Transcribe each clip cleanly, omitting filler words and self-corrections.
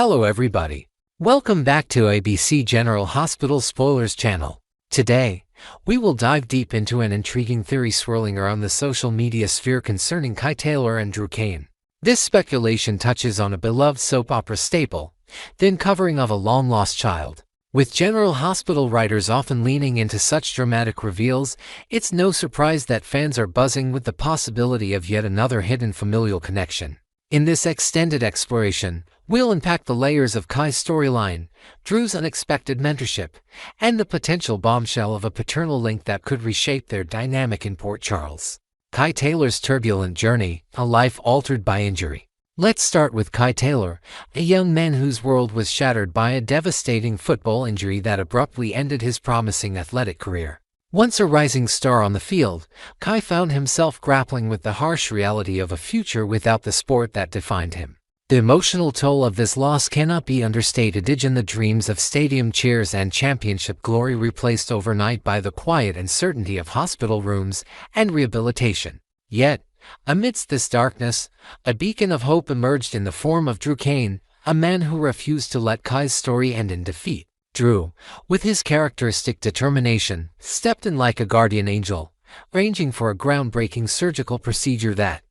Hello everybody. Welcome back to ABC General Hospital Spoilers channel. Today, we will dive deep into an intriguing theory swirling around the social media sphere concerning Kai Taylor and Drew Cain. This speculation touches on a beloved soap opera staple, the uncovering of a long-lost child. With General Hospital writers often leaning into such dramatic reveals, it's no surprise that fans are buzzing with the possibility of yet another hidden familial connection. In this extended exploration, we'll unpack the layers of Kai's storyline, Drew's unexpected mentorship, and the potential bombshell of a paternal link that could reshape their dynamic in Port Charles. Kai Taylor's turbulent journey, a life altered by injury. Let's start with Kai Taylor, a young man whose world was shattered by a devastating football injury that abruptly ended his promising athletic career. Once a rising star on the field, Kai found himself grappling with the harsh reality of a future without the sport that defined him. The emotional toll of this loss cannot be understated. In the dreams of stadium cheers and championship glory replaced overnight by the quiet uncertainty of hospital rooms and rehabilitation. Yet, amidst this darkness, a beacon of hope emerged in the form of Drew Cain, a man who refused to let Kai's story end in defeat. Drew, with his characteristic determination, stepped in like a guardian angel, arranging for a groundbreaking surgical procedure that,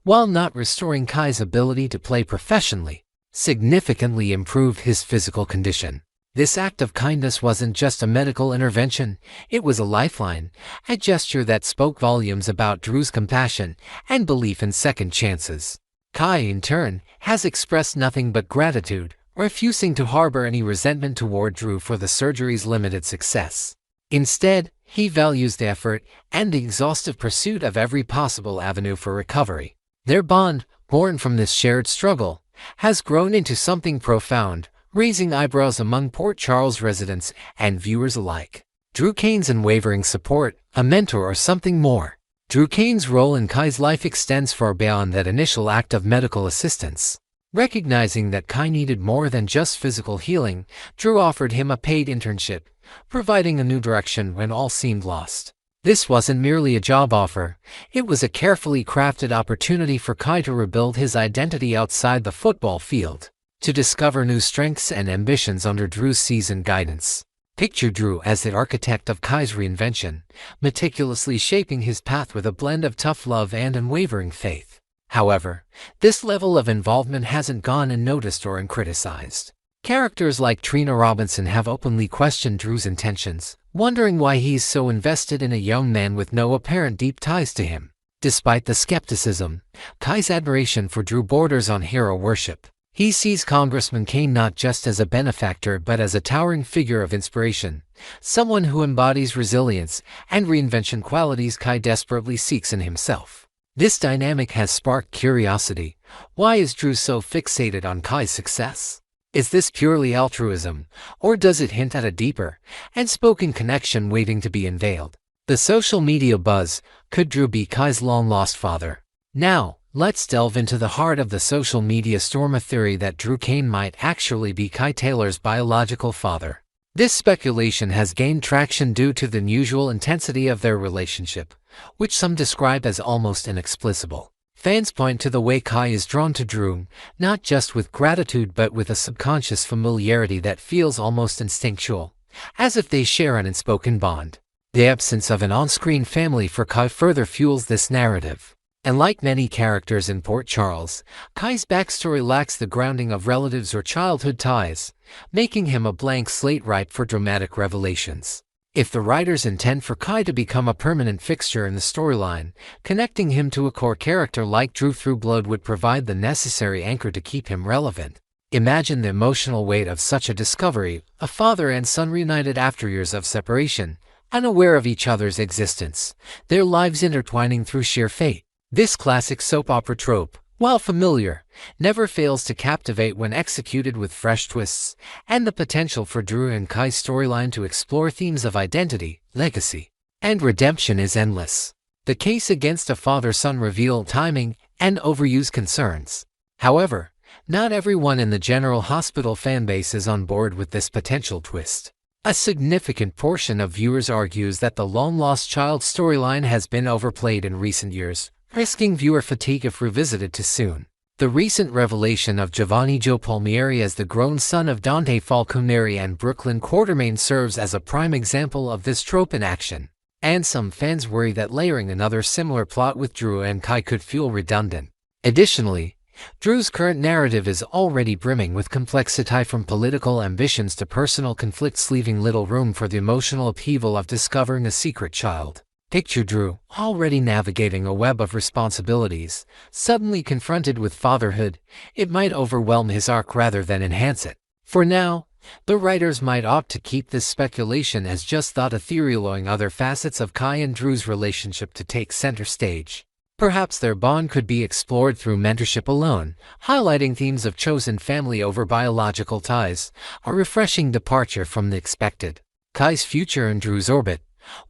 while not restoring Kai's ability to play professionally, significantly improved his physical condition. This act of kindness wasn't just a medical intervention, it was a lifeline, a gesture that spoke volumes about Drew's compassion and belief in second chances. Kai, in turn, has expressed nothing but gratitude, refusing to harbor any resentment toward Drew for the surgery's limited success. Instead, he values the effort and the exhaustive pursuit of every possible avenue for recovery. Their bond, born from this shared struggle, has grown into something profound, raising eyebrows among Port Charles residents and viewers alike. Drew Cain's unwavering support, a mentor or something more. Drew Cain's role in Kai's life extends far beyond that initial act of medical assistance. Recognizing that Kai needed more than just physical healing, Drew offered him a paid internship, providing a new direction when all seemed lost. This wasn't merely a job offer, it was a carefully crafted opportunity for Kai to rebuild his identity outside the football field, to discover new strengths and ambitions under Drew's seasoned guidance. Picture Drew as the architect of Kai's reinvention, meticulously shaping his path with a blend of tough love and unwavering faith. However, this level of involvement hasn't gone unnoticed or uncriticized. Characters like Trina Robinson have openly questioned Drew's intentions, wondering why he's so invested in a young man with no apparent deep ties to him. Despite the skepticism, Kai's admiration for Drew borders on hero worship. He sees Congressman Cain not just as a benefactor but as a towering figure of inspiration, someone who embodies resilience and reinvention qualities Kai desperately seeks in himself. This dynamic has sparked curiosity. Why is Drew so fixated on Kai's success? Is this purely altruism, or does it hint at a deeper, unspoken connection waiting to be unveiled? The social media buzz, could Drew be Kai's long-lost father? Now, let's delve into the heart of the social media storm, a theory that Drew Cain might actually be Kai Taylor's biological father. This speculation has gained traction due to the unusual intensity of their relationship, which some describe as almost inexplicable. Fans point to the way Kai is drawn to Drew, not just with gratitude but with a subconscious familiarity that feels almost instinctual, as if they share an unspoken bond. The absence of an on-screen family for Kai further fuels this narrative. And like many characters in Port Charles, Kai's backstory lacks the grounding of relatives or childhood ties, making him a blank slate ripe for dramatic revelations. If the writers intend for Kai to become a permanent fixture in the storyline, connecting him to a core character like Drew through blood would provide the necessary anchor to keep him relevant. Imagine the emotional weight of such a discovery, a father and son reunited after years of separation, unaware of each other's existence, their lives intertwining through sheer fate. This classic soap opera trope, while familiar, never fails to captivate when executed with fresh twists, and the potential for Drew and Kai's storyline to explore themes of identity, legacy, and redemption is endless. The case against a father-son reveal timing and overuse concerns. However, not everyone in the General Hospital fanbase is on board with this potential twist. A significant portion of viewers argues that the long-lost child storyline has been overplayed in recent years, risking viewer fatigue if revisited too soon. The recent revelation of Giovanni Joe Palmieri as the grown son of Dante Falconeri and Brooklyn Quartermain serves as a prime example of this trope in action. And some fans worry that layering another similar plot with Drew and Kai could feel redundant. Additionally, Drew's current narrative is already brimming with complexity from political ambitions to personal conflicts, leaving little room for the emotional upheaval of discovering a secret child. Picture Drew, already navigating a web of responsibilities, suddenly confronted with fatherhood. It might overwhelm his arc rather than enhance it. For now, the writers might opt to keep this speculation as just thought ethereal, allowing other facets of Kai and Drew's relationship to take center stage. Perhaps their bond could be explored through mentorship alone, highlighting themes of chosen family over biological ties, a refreshing departure from the expected. Kai's future in Drew's orbit.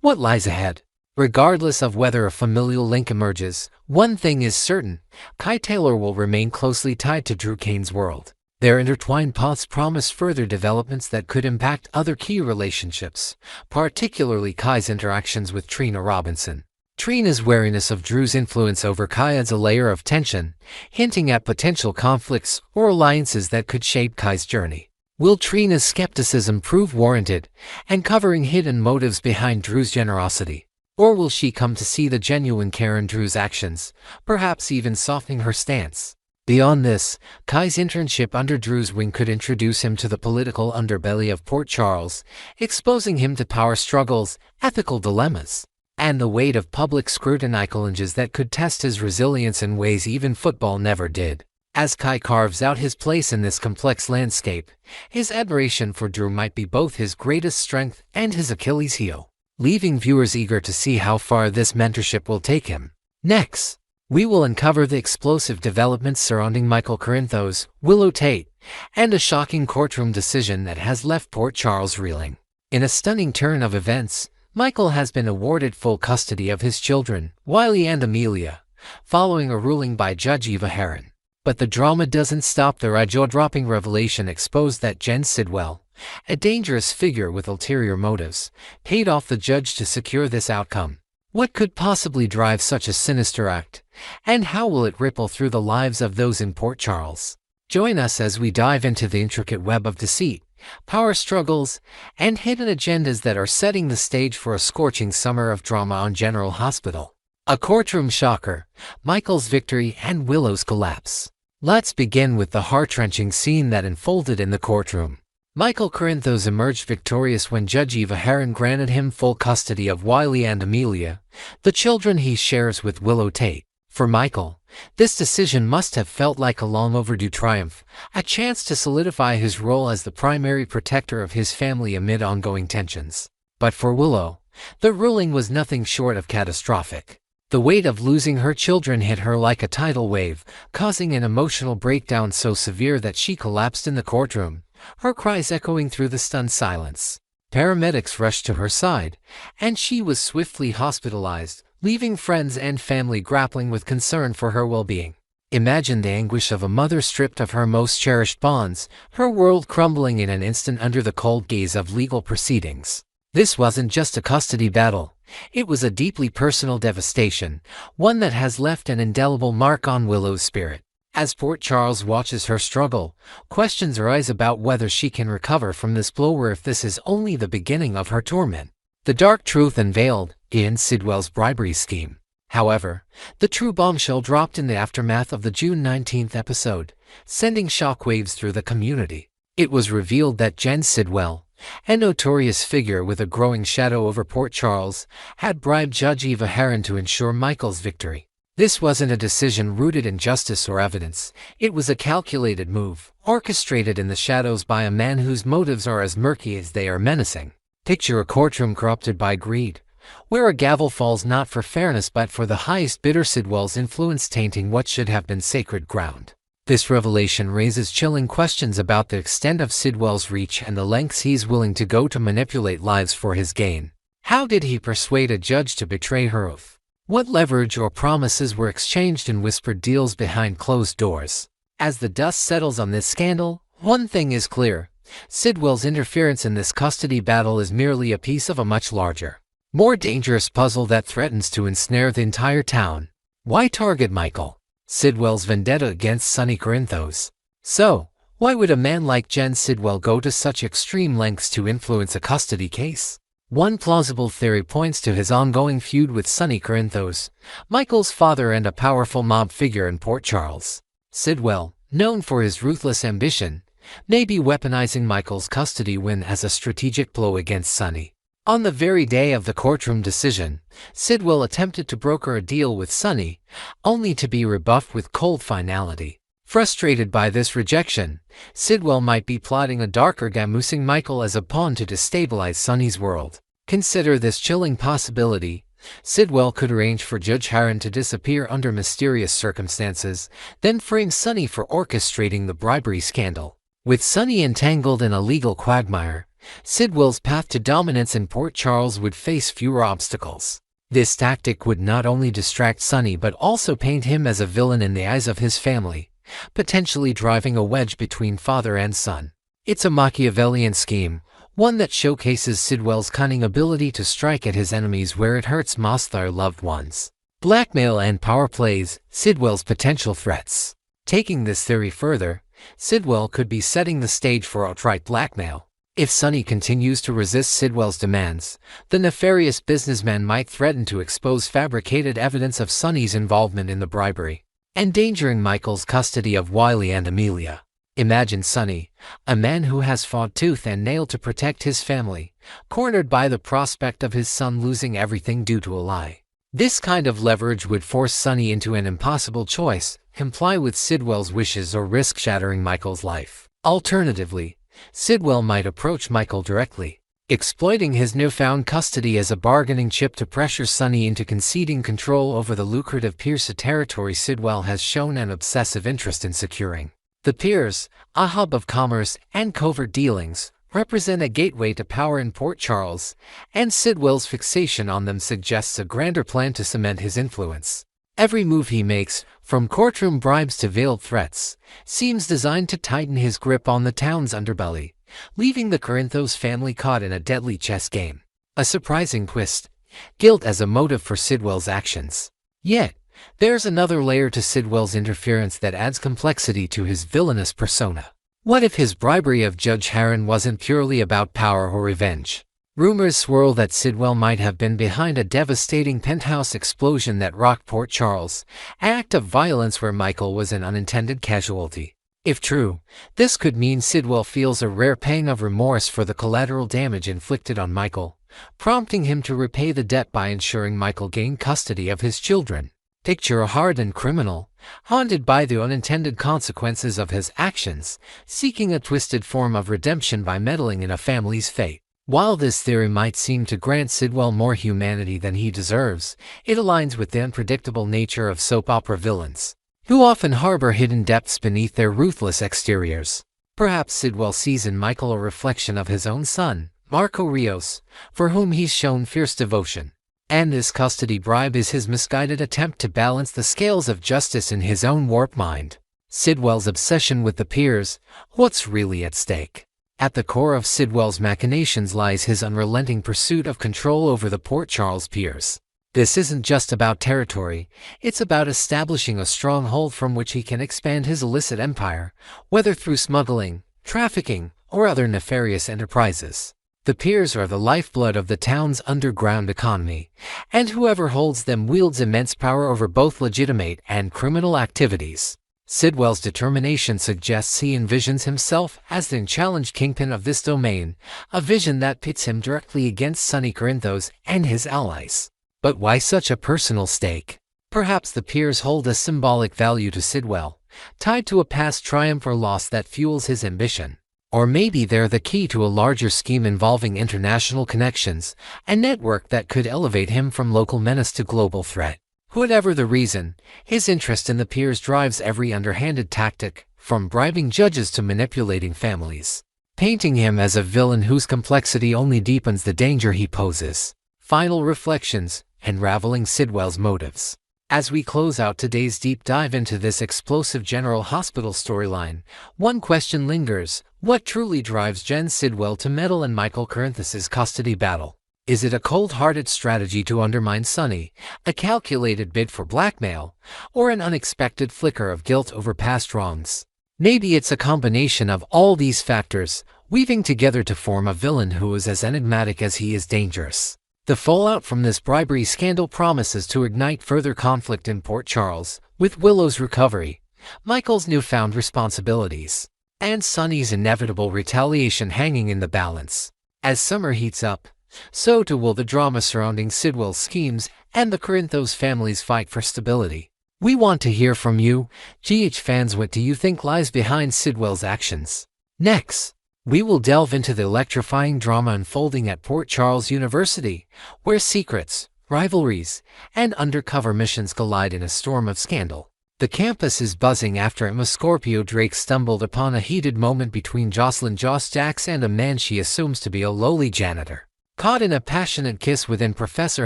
What lies ahead? Regardless of whether a familial link emerges, one thing is certain: Kai Taylor will remain closely tied to Drew Cain's world. Their intertwined paths promise further developments that could impact other key relationships, particularly Kai's interactions with Trina Robinson. Trina's wariness of Drew's influence over Kai adds a layer of tension, hinting at potential conflicts or alliances that could shape Kai's journey. Will Trina's skepticism prove warranted, uncovering hidden motives behind Drew's generosity? Or will she come to see the genuine care in Drew's actions, perhaps even softening her stance? Beyond this, Kai's internship under Drew's wing could introduce him to the political underbelly of Port Charles, exposing him to power struggles, ethical dilemmas, and the weight of public scrutiny challenges that could test his resilience in ways even football never did. As Kai carves out his place in this complex landscape, his admiration for Drew might be both his greatest strength and his Achilles heel, leaving viewers eager to see how far this mentorship will take him. Next, we will uncover the explosive developments surrounding Michael Corinthos, Willow Tate, and a shocking courtroom decision that has left Port Charles reeling. In a stunning turn of events, Michael has been awarded full custody of his children, Wiley and Amelia, following a ruling by Judge Eva Heron. But the drama doesn't stop there. A jaw-dropping revelation exposed that Jen Sidwell, a dangerous figure with ulterior motives, paid off the judge to secure this outcome. What could possibly drive such a sinister act, and how will it ripple through the lives of those in Port Charles? Join us as we dive into the intricate web of deceit, power struggles, and hidden agendas that are setting the stage for a scorching summer of drama on General Hospital. A courtroom shocker, Michael's victory and Willow's collapse. Let's begin with the heart-wrenching scene that unfolded in the courtroom. Michael Corinthos emerged victorious when Judge Eva Heron granted him full custody of Wiley and Amelia, the children he shares with Willow Tate. For Michael, this decision must have felt like a long overdue triumph, a chance to solidify his role as the primary protector of his family amid ongoing tensions. But for Willow, the ruling was nothing short of catastrophic. The weight of losing her children hit her like a tidal wave, causing an emotional breakdown so severe that she collapsed in the courtroom, her cries echoing through the stunned silence. Paramedics rushed to her side, and she was swiftly hospitalized, leaving friends and family grappling with concern for her well-being. Imagine the anguish of a mother stripped of her most cherished bonds, her world crumbling in an instant under the cold gaze of legal proceedings. This wasn't just a custody battle. It was a deeply personal devastation, one that has left an indelible mark on Willow's spirit. As Port Charles watches her struggle, questions arise about whether she can recover from this blow or if this is only the beginning of her torment. The dark truth unveiled in Sidwell's bribery scheme. However, the true bombshell dropped in the aftermath of the June 19th episode, sending shockwaves through the community. It was revealed that Jen Sidwell, a notorious figure with a growing shadow over Port Charles, had bribed Judge Eva Heron to ensure Michael's victory. This wasn't a decision rooted in justice or evidence. It was a calculated move, orchestrated in the shadows by a man whose motives are as murky as they are menacing. Picture a courtroom corrupted by greed, where a gavel falls not for fairness but for the highest bidder. Sidwell's influence tainting what should have been sacred ground. This revelation raises chilling questions about the extent of Sidwell's reach and the lengths he's willing to go to manipulate lives for his gain. How did he persuade a judge to betray her oath? What leverage or promises were exchanged in whispered deals behind closed doors? As the dust settles on this scandal, one thing is clear: Sidwell's interference in this custody battle is merely a piece of a much larger, more dangerous puzzle that threatens to ensnare the entire town. Why target Michael? Sidwell's vendetta against Sonny Corinthos. So, why would a man like Jen Sidwell go to such extreme lengths to influence a custody case? One plausible theory points to his ongoing feud with Sonny Corinthos, Michael's father and a powerful mob figure in Port Charles. Sidwell, known for his ruthless ambition, may be weaponizing Michael's custody win as a strategic blow against Sonny. On the very day of the courtroom decision, Sidwell attempted to broker a deal with Sonny, only to be rebuffed with cold finality. Frustrated by this rejection, Sidwell might be plotting a darker game, using Michael as a pawn to destabilize Sonny's world. Consider this chilling possibility. Sidwell could arrange for Judge Harron to disappear under mysterious circumstances, then frame Sonny for orchestrating the bribery scandal. With Sonny entangled in a legal quagmire, Sidwell's path to dominance in Port Charles would face fewer obstacles. This tactic would not only distract Sonny but also paint him as a villain in the eyes of his family, potentially driving a wedge between father and son. It's a Machiavellian scheme, one that showcases Sidwell's cunning ability to strike at his enemies where it hurts most their loved ones. Blackmail and power plays, Sidwell's potential threats. Taking this theory further, Sidwell could be setting the stage for outright blackmail. If Sonny continues to resist Sidwell's demands, the nefarious businessman might threaten to expose fabricated evidence of Sonny's involvement in the bribery, endangering Michael's custody of Wiley and Amelia. Imagine Sonny, a man who has fought tooth and nail to protect his family, cornered by the prospect of his son losing everything due to a lie. This kind of leverage would force Sonny into an impossible choice: comply with Sidwell's wishes or risk shattering Michael's life. Alternatively, Sidwell might approach Michael directly, exploiting his newfound custody as a bargaining chip to pressure Sonny into conceding control over the lucrative piers, a territory Sidwell has shown an obsessive interest in securing. The piers, a hub of commerce and covert dealings, represent a gateway to power in Port Charles, and Sidwell's fixation on them suggests a grander plan to cement his influence. Every move he makes, from courtroom bribes to veiled threats, seems designed to tighten his grip on the town's underbelly, leaving the Corinthos family caught in a deadly chess game. A surprising twist: guilt as a motive for Sidwell's actions. Yet, there's another layer to Sidwell's interference that adds complexity to his villainous persona. What if his bribery of Judge Harron wasn't purely about power or revenge? Rumors swirl that Sidwell might have been behind a devastating penthouse explosion that rocked Port Charles, an act of violence where Michael was an unintended casualty. If true, this could mean Sidwell feels a rare pang of remorse for the collateral damage inflicted on Michael, prompting him to repay the debt by ensuring Michael gained custody of his children. Picture a hardened criminal, haunted by the unintended consequences of his actions, seeking a twisted form of redemption by meddling in a family's fate. While this theory might seem to grant Sidwell more humanity than he deserves, it aligns with the unpredictable nature of soap opera villains, who often harbor hidden depths beneath their ruthless exteriors. Perhaps Sidwell sees in Michael a reflection of his own son, Marco Rios, for whom he's shown fierce devotion. And this custody bribe is his misguided attempt to balance the scales of justice in his own warped mind. Sidwell's obsession with the piers, what's really at stake? At the core of Sidwell's machinations lies his unrelenting pursuit of control over the Port Charles piers. This isn't just about territory, it's about establishing a stronghold from which he can expand his illicit empire, whether through smuggling, trafficking, or other nefarious enterprises. The piers are the lifeblood of the town's underground economy, and whoever holds them wields immense power over both legitimate and criminal activities. Sidwell's determination suggests he envisions himself as the unchallenged kingpin of this domain, a vision that pits him directly against Sonny Corinthos and his allies. But why such a personal stake? Perhaps the piers hold a symbolic value to Sidwell, tied to a past triumph or loss that fuels his ambition. Or maybe they're the key to a larger scheme involving international connections, a network that could elevate him from local menace to global threat. Whatever the reason, his interest in the piers drives every underhanded tactic, from bribing judges to manipulating families, painting him as a villain whose complexity only deepens the danger he poses. Final reflections: unraveling Sidwell's motives. As we close out today's deep dive into this explosive General Hospital storyline, one question lingers: what truly drives Jen Sidwell to meddle in Michael Corinthos' custody battle? Is it a cold-hearted strategy to undermine Sunny, a calculated bid for blackmail, or an unexpected flicker of guilt over past wrongs? Maybe it's a combination of all these factors, weaving together to form a villain who is as enigmatic as he is dangerous. The fallout from this bribery scandal promises to ignite further conflict in Port Charles, with Willow's recovery, Michael's newfound responsibilities, and Sunny's inevitable retaliation hanging in the balance. As summer heats up, so too will the drama surrounding Sidwell's schemes and the Corinthos family's fight for stability. We want to hear from you, GH fans. What do you think lies behind Sidwell's actions? Next, we will delve into the electrifying drama unfolding at Port Charles University, where secrets, rivalries, and undercover missions collide in a storm of scandal. The campus is buzzing after Emma Scorpio Drake stumbled upon a heated moment between Jocelyn Joss Jacks and a man she assumes to be a lowly janitor, caught in a passionate kiss within Professor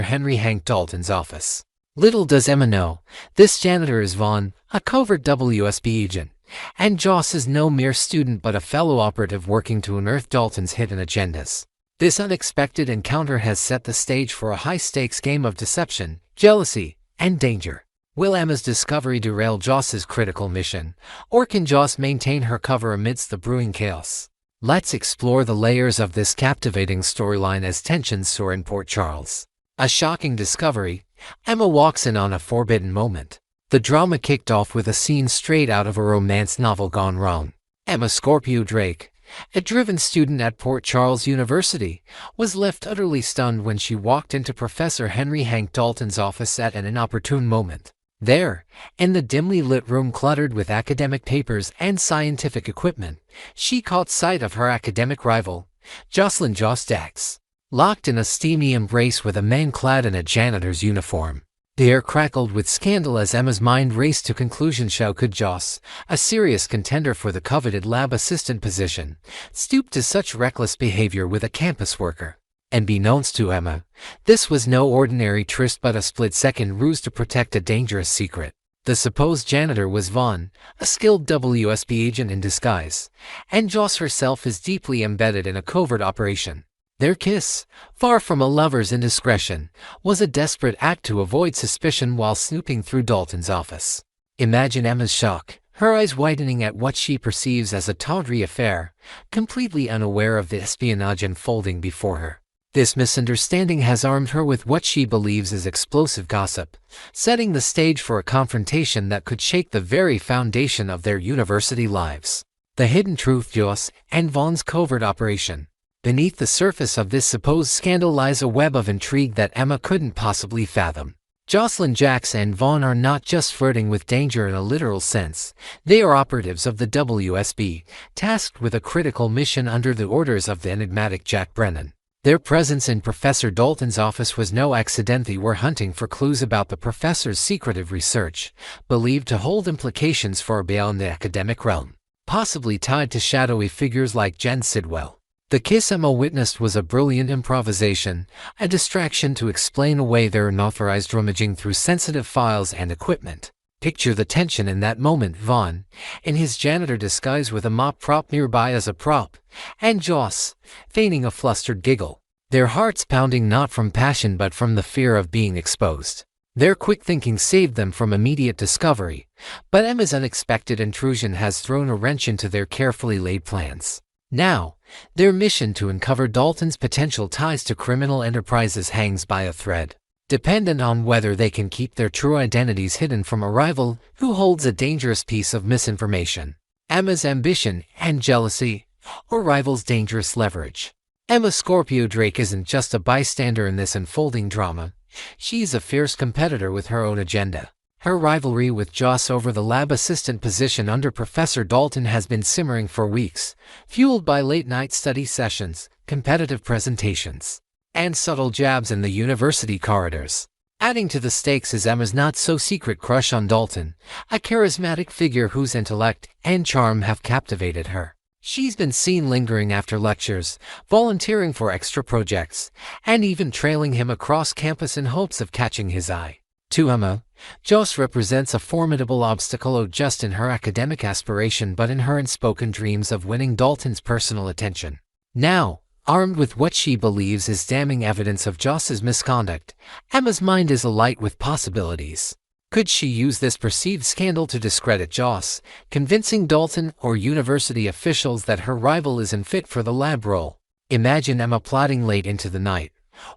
Henry Hank Dalton's office. Little does Emma know, this janitor is Vaughn, a covert WSB agent, and Joss is no mere student but a fellow operative working to unearth Dalton's hidden agendas. This unexpected encounter has set the stage for a high-stakes game of deception, jealousy, and danger. Will Emma's discovery derail Joss's critical mission, or can Joss maintain her cover amidst the brewing chaos? Let's explore the layers of this captivating storyline as tensions soar in Port Charles. A shocking discovery. Emma walks in on a forbidden moment. The drama kicked off with a scene straight out of a romance novel gone wrong. Emma Scorpio Drake, a driven student at Port Charles University, was left utterly stunned when she walked into Professor Henry Hank Dalton's office at an inopportune moment. There, in the dimly lit room cluttered with academic papers and scientific equipment, she caught sight of her academic rival, Jocelyn Joss Jacks, locked in a steamy embrace with a man clad in a janitor's uniform. The air crackled with scandal as Emma's mind raced to conclusions. How could Joss, a serious contender for the coveted lab assistant position, stoop to such reckless behavior with a campus worker? Unbeknownst to Emma, this was no ordinary tryst but a split-second ruse to protect a dangerous secret. The supposed janitor was Vaughn, a skilled WSB agent in disguise, and Joss herself is deeply embedded in a covert operation. Their kiss, far from a lover's indiscretion, was a desperate act to avoid suspicion while snooping through Dalton's office. Imagine Emma's shock, her eyes widening at what she perceives as a tawdry affair, completely unaware of the espionage unfolding before her. This misunderstanding has armed her with what she believes is explosive gossip, setting the stage for a confrontation that could shake the very foundation of their university lives. The hidden truth. Joss and Vaughn's covert operation. Beneath the surface of this supposed scandal lies a web of intrigue that Emma couldn't possibly fathom. Jocelyn Jacks and Vaughn are not just flirting with danger in a literal sense, they are operatives of the WSB, tasked with a critical mission under the orders of the enigmatic Jack Brennan. Their presence in Professor Dalton's office was no accident. They were hunting for clues about the professor's secretive research, believed to hold implications far beyond the academic realm, possibly tied to shadowy figures like Jen Sidwell. The kiss Emma witnessed was a brilliant improvisation, a distraction to explain away their unauthorized rummaging through sensitive files and equipment. Picture the tension in that moment. Vaughn, in his janitor disguise with a mop prop nearby as a prop, and Joss, feigning a flustered giggle, their hearts pounding not from passion but from the fear of being exposed. Their quick thinking saved them from immediate discovery, but Emma's unexpected intrusion has thrown a wrench into their carefully laid plans. Now, their mission to uncover Dalton's potential ties to criminal enterprises hangs by a thread, dependent on whether they can keep their true identities hidden from a rival who holds a dangerous piece of misinformation. Emma's ambition and jealousy, or rival's dangerous leverage. Emma Scorpio Drake isn't just a bystander in this unfolding drama, she's a fierce competitor with her own agenda. Her rivalry with Joss over the lab assistant position under Professor Dalton has been simmering for weeks, fueled by late-night study sessions, competitive presentations, and subtle jabs in the university corridors. Adding to the stakes is Emma's not-so-secret crush on Dalton, a charismatic figure whose intellect and charm have captivated her. She's been seen lingering after lectures, volunteering for extra projects, and even trailing him across campus in hopes of catching his eye. To Emma, Joss represents a formidable obstacle not just in her academic aspiration but in her unspoken dreams of winning Dalton's personal attention. Now, Armed with what she believes is damning evidence of Joss's misconduct, Emma's mind is alight with possibilities. Could she use this perceived scandal to discredit Joss, convincing Dalton or university officials that her rival is unfit for the lab role? Imagine Emma plotting late into the night,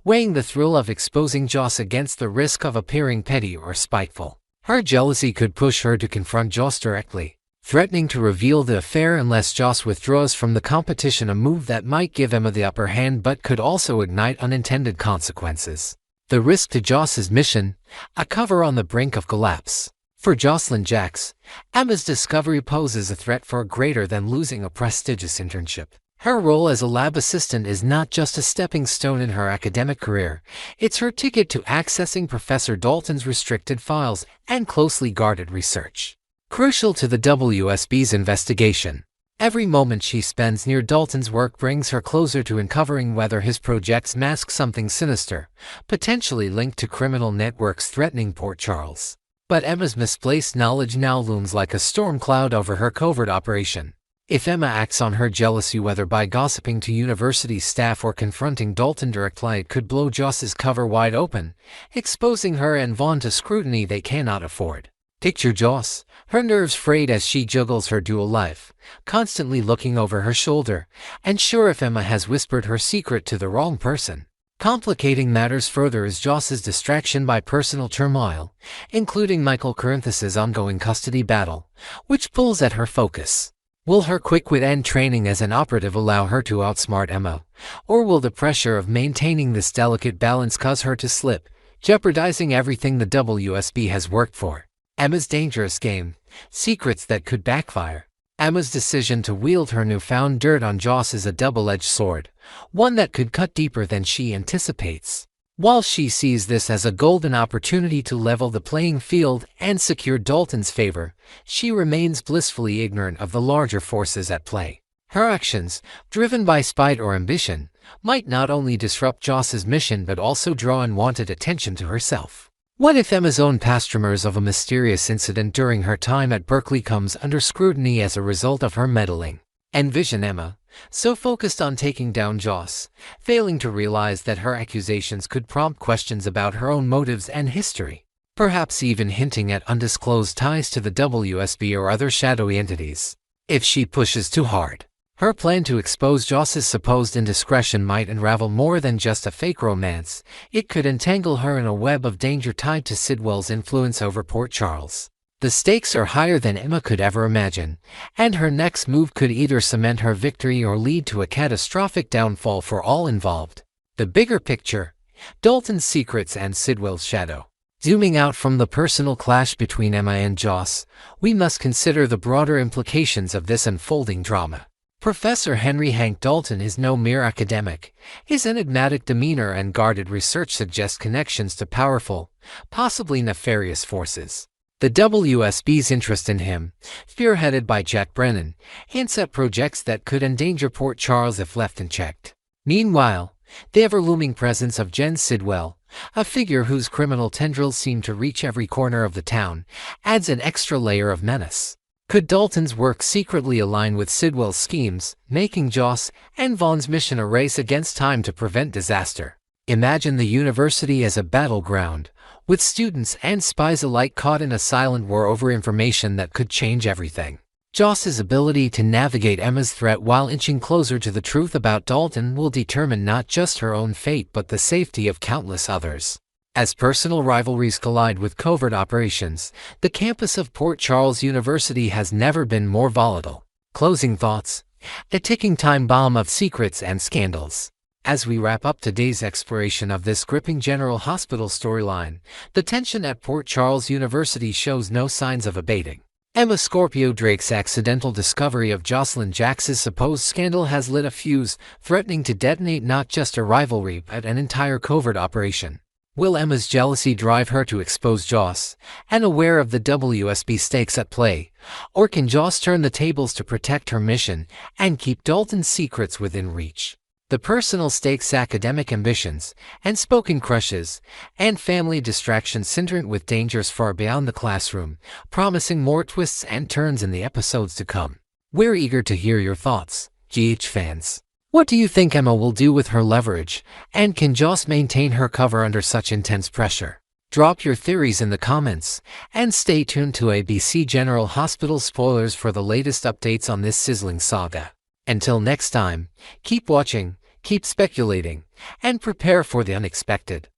weighing the thrill of exposing Joss against the risk of appearing petty or spiteful. Her jealousy could push her to confront Joss directly, threatening to reveal the affair unless Joss withdraws from the competition, a move that might give Emma the upper hand but could also ignite unintended consequences. The risk to Joss's mission, a cover on the brink of collapse. For Jocelyn Jacks, Emma's discovery poses a threat far greater than losing a prestigious internship. Her role as a lab assistant is not just a stepping stone in her academic career, it's her ticket to accessing Professor Dalton's restricted files and closely guarded research. Crucial to the WSB's investigation, every moment she spends near Dalton's work brings her closer to uncovering whether his projects mask something sinister, potentially linked to criminal networks threatening Port Charles. But Emma's misplaced knowledge now looms like a storm cloud over her covert operation. If Emma acts on her jealousy, whether by gossiping to university staff or confronting Dalton directly, it could blow Joss's cover wide open, exposing her and Vaughn to scrutiny they cannot afford. Picture Joss, her nerves frayed as she juggles her dual life, constantly looking over her shoulder, unsure if Emma has whispered her secret to the wrong person. Complicating matters further is Joss's distraction by personal turmoil, including Michael Corinthus's ongoing custody battle, which pulls at her focus. Will her quick wit and training as an operative allow her to outsmart Emma, or will the pressure of maintaining this delicate balance cause her to slip, jeopardizing everything the WSB has worked for? Emma's dangerous game, secrets that could backfire. Emma's decision to wield her newfound dirt on Joss is a double-edged sword, one that could cut deeper than she anticipates. While she sees this as a golden opportunity to level the playing field and secure Dalton's favor, she remains blissfully ignorant of the larger forces at play. Her actions, driven by spite or ambition, might not only disrupt Joss's mission but also draw unwanted attention to herself. What if Emma's own past rumors of a mysterious incident during her time at Berkeley comes under scrutiny as a result of her meddling? Envision Emma, so focused on taking down Joss, failing to realize that her accusations could prompt questions about her own motives and history, perhaps even hinting at undisclosed ties to the WSB or other shadowy entities. If she pushes too hard, her plan to expose Joss's supposed indiscretion might unravel more than just a fake romance. It could entangle her in a web of danger tied to Sidwell's influence over Port Charles. The stakes are higher than Emma could ever imagine, and her next move could either cement her victory or lead to a catastrophic downfall for all involved. The bigger picture, Dalton's secrets and Sidwell's shadow. Zooming out from the personal clash between Emma and Joss, we must consider the broader implications of this unfolding drama. Professor Henry Hank Dalton is no mere academic. His enigmatic demeanor and guarded research suggest connections to powerful, possibly nefarious forces. The WSB's interest in him, spearheaded by Jack Brennan, hints at projects that could endanger Port Charles if left unchecked. Meanwhile, the ever-looming presence of Jen Sidwell, a figure whose criminal tendrils seem to reach every corner of the town, adds an extra layer of menace. Could Dalton's work secretly align with Sidwell's schemes, making Joss and Vaughn's mission a race against time to prevent disaster? Imagine the university as a battleground, with students and spies alike caught in a silent war over information that could change everything. Joss's ability to navigate Emma's threat while inching closer to the truth about Dalton will determine not just her own fate but the safety of countless others. As personal rivalries collide with covert operations, the campus of Port Charles University has never been more volatile. Closing thoughts: a ticking time bomb of secrets and scandals. As we wrap up today's exploration of this gripping General Hospital storyline, the tension at Port Charles University shows no signs of abating. Emma Scorpio Drake's accidental discovery of Jocelyn Jacks's supposed scandal has lit a fuse, threatening to detonate not just a rivalry but an entire covert operation. Will Emma's jealousy drive her to expose Joss, and aware of the WSB stakes at play, or can Joss turn the tables to protect her mission and keep Dalton's secrets within reach? The personal stakes, academic ambitions, unspoken crushes, and family distractions centered with dangers far beyond the classroom, promising more twists and turns in the episodes to come. We're eager to hear your thoughts, GH fans. What do you think Emma will do with her leverage, and can Joss maintain her cover under such intense pressure? Drop your theories in the comments, and stay tuned to ABC General Hospital spoilers for the latest updates on this sizzling saga. Until next time, keep watching, keep speculating, and prepare for the unexpected.